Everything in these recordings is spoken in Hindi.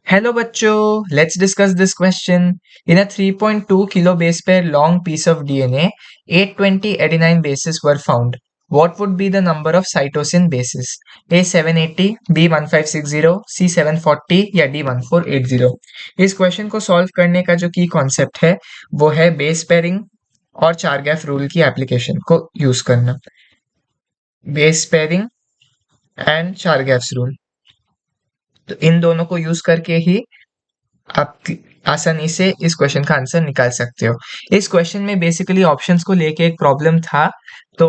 Hello bachcho, let's discuss this question. In a 3.2 kilo base pair long piece of DNA, 820 adenine bases were found. What would be the number of cytosine bases? A 780, B 1560, C 740 या D 1480? इस क्वेश्चन को सॉल्व करने का जो की कॉन्सेप्ट है वो है बेस पेयरिंग और चार गैप रूल की एप्लीकेशन को यूज करना. बेस पेयरिंग एंड चार गैप्स रूल, तो इन दोनों को यूज करके ही आप आसानी से इस क्वेश्चन का आंसर निकाल सकते हो. इस क्वेश्चन में बेसिकली ऑप्शंस को लेके एक प्रॉब्लम था, तो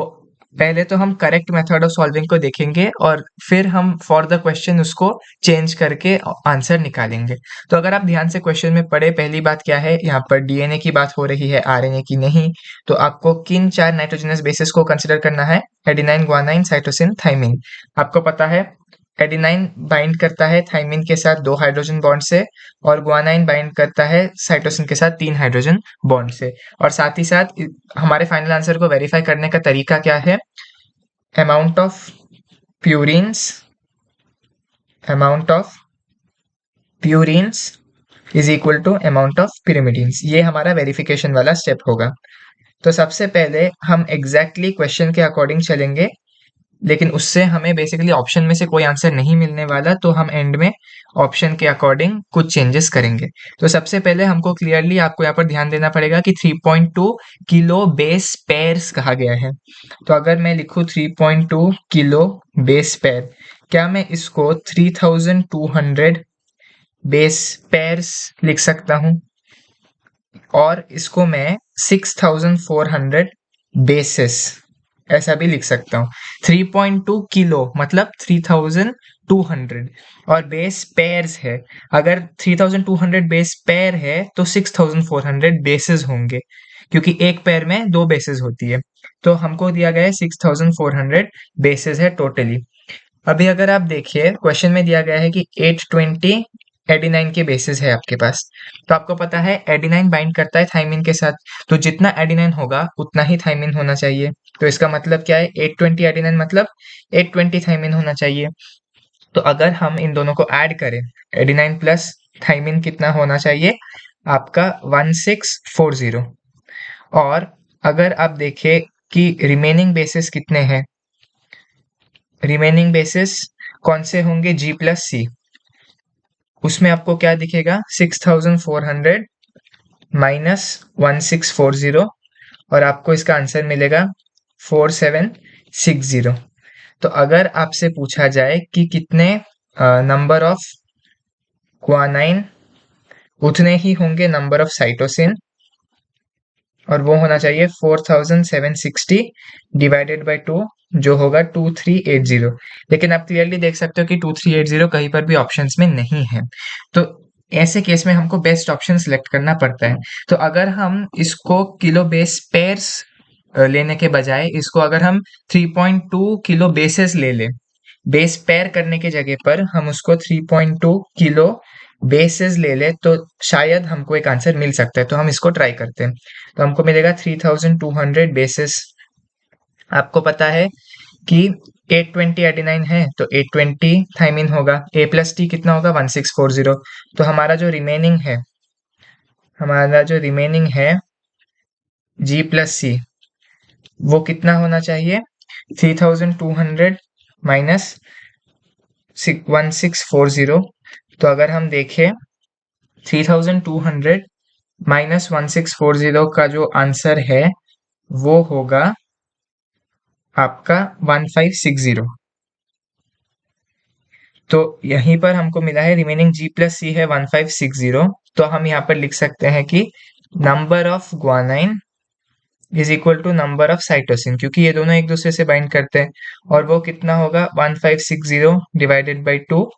पहले तो हम करेक्ट मेथड ऑफ सॉल्विंग को देखेंगे और फिर हम फॉर द क्वेश्चन उसको चेंज करके आंसर निकालेंगे. तो अगर आप ध्यान से क्वेश्चन में पढ़े, पहली बात क्या है, यहाँ पर डीएनए की बात हो रही है, आरएनए की नहीं. तो आपको किन चार नाइट्रोजनस बेसिस को कंसिडर करना है? Adenine, guanine, cytosine, thymine. आपको पता है एडिनाइन बाइंड करता है थाइमिन के साथ 2 हाइड्रोजन बॉन्ड से और गुआनाइन बाइंड करता है साइटोसिन के साथ 3 हाइड्रोजन बॉन्ड से. और साथ ही साथ हमारे फाइनल आंसर को वेरीफाई करने का तरीका क्या है? Amount of purines is equal to amount of pyrimidines. ये हमारा वेरिफिकेशन वाला स्टेप होगा. तो सबसे पहले हम एग्जैक्टली क्वेश्चन के अकॉर्डिंग चलेंगे, लेकिन उससे हमें बेसिकली ऑप्शन में से कोई आंसर नहीं मिलने वाला, तो हम एंड में ऑप्शन के अकॉर्डिंग कुछ चेंजेस करेंगे. तो सबसे पहले हमको क्लियरली आपको यहाँ पर ध्यान देना पड़ेगा कि 3.2 किलो बेस पेयर्स कहा गया है. तो अगर मैं लिखूँ 3.2 किलो बेस पेयर, क्या मैं इसको 3200 बेस पेयर्स लिख सकता हूँ? और इसको मैं 6400 बेसिस ऐसा भी लिख सकता हूँ. 3.2 किलो मतलब 3200 और बेस पेयर्स है. अगर 3200 बेस पेयर है तो 6400 बेसेस होंगे, क्योंकि एक पेयर में 2 बेसेस होती है. तो हमको दिया गया है 6400 बेसेस है टोटली. अभी अगर आप देखिए क्वेश्चन में दिया गया है कि 820 एडिनाइन के बेसिस है आपके पास. तो आपको पता है एडिनाइन बाइंड करता है थाइमिन के साथ, तो जितना एडिनाइन होगा उतना ही थाइमिन होना चाहिए. तो इसका मतलब क्या है? 820 एडिनाइन मतलब 820 थाइमिन होना चाहिए. तो अगर हम इन दोनों को ऐड करें, एडिनाइन प्लस थाइमिन कितना होना चाहिए? आपका 1640. और अगर आप देखें कि रिमेनिंग बेसिस कितने हैं, रिमेनिंग बेसिस कौन से होंगे? जी प्लस सी. उसमें आपको क्या दिखेगा? 6400 माइनस 1640 और आपको इसका आंसर मिलेगा 4760. तो अगर आपसे पूछा जाए कि कितने नंबर ऑफ ग्वानाइन, उतने ही होंगे नंबर ऑफ साइटोसिन, और वो होना चाहिए 4760 डिवाइडेड बाय 2, जो होगा 2380. लेकिन आप क्लियरली देख सकते हो कि 2380 कहीं पर भी ऑप्शंस में नहीं है. तो ऐसे केस में हमको बेस्ट ऑप्शन सिलेक्ट करना पड़ता है. तो अगर हम इसको किलो बेस पेयर्स लेने के बजाय इसको अगर हम 3.2 किलो बेसेस ले लें, बेस पेयर करने के जगह पर हम उसको 3.2 किलो बेसेस ले ले, तो शायद हमको एक आंसर मिल सकता है. तो हम इसको ट्राई करते हैं. तो हमको मिलेगा 3200 बेसिस. आपको पता है कि 820 एडिनाइन है तो 820 थाइमिन होगा. ए प्लस टी कितना होगा? 1640. तो हमारा जो रिमेनिंग है जी प्लस सी, वो कितना होना चाहिए? 3200 माइनस 1640. तो अगर हम देखें 3200 माइनस 1640 का जो आंसर है वो होगा आपका 1560. तो यहीं पर हमको मिला है रिमेनिंग जी प्लस सी है 1560. तो हम यहाँ पर लिख सकते हैं कि number of guanine is equal to number of cytosine, क्योंकि ये दोनों एक दूसरे से बाइंड करते हैं. और वो कितना होगा? 1560 डिवाइडेड बाई 2,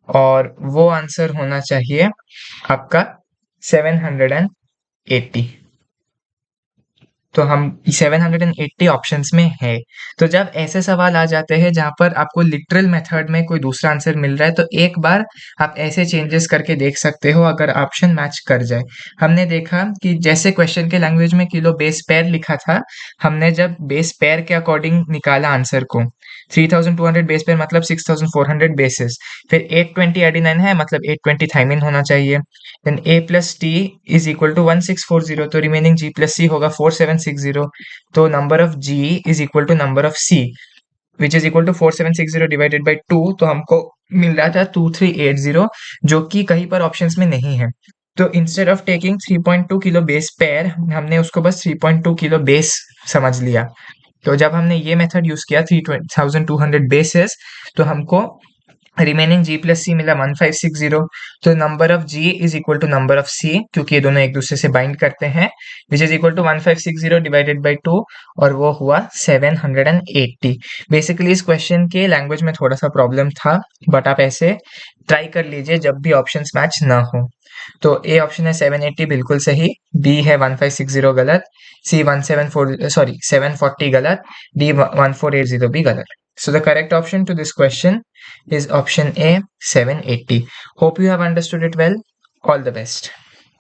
और वो आंसर होना चाहिए आपका 780. तो हम 780 ऑप्शंस में है। तो जब ऐसे सवाल आ जाते हैं जहाँ पर आपको लिटरल मेथड में कोई दूसरा आंसर मिल रहा है, तो एक बार आप ऐसे चेंजेस करके देख सकते हो अगर ऑप्शन मैच कर जाए। हमने देखा कि जैसे क्वेश्चन के लैंग्वेज में किलो बेस पेयर लिखा था, हमने जब बेस पेयर के अकॉर्डिंग निकाला आंसर को, 3200 बेस पेयर मतलब 6400 बेसिस, फिर 820 एडिनाइन है मतलब 820 थाइमिन होना चाहिए, then A plus T is equal to 1640, तो रिमेनिंग G प्लस C होगा 4760, तो number of G is equal to number of C which is equal to 4760 divided by 2, तो हमको मिल रहा था 2380, जो कि कहीं पर ऑप्शंस में नहीं है। तो instead of taking 3.2 kilo base pair, हमने उसको बस 3.2 किलो बेस समझ लिया। तो जब हमने ये मेथड यूज किया 3200 बेसिस, तो हमको रिमेनिंग G प्लस C मिला 1560, तो number of G is equal to number of C, क्योंकि ये दोनों एक दूसरे से बाइंड करते हैं, which is equal to 1560 divided by 2, और वो हुआ 780। बेसिकली इस क्वेश्चन के लैंग्वेज में थोड़ा सा प्रॉब्लम था, बट आप ऐसे ट्राई कर लीजिए जब भी ऑप्शंस मैच ना हो। तो ए ऑप्शन है 780 बिल्कुल सही, बी है 1560 गलत, सी 740 गलत, डी 1480 भी गलत। So the correct option to this question is option A, 780. Hope you have understood it well. All the best.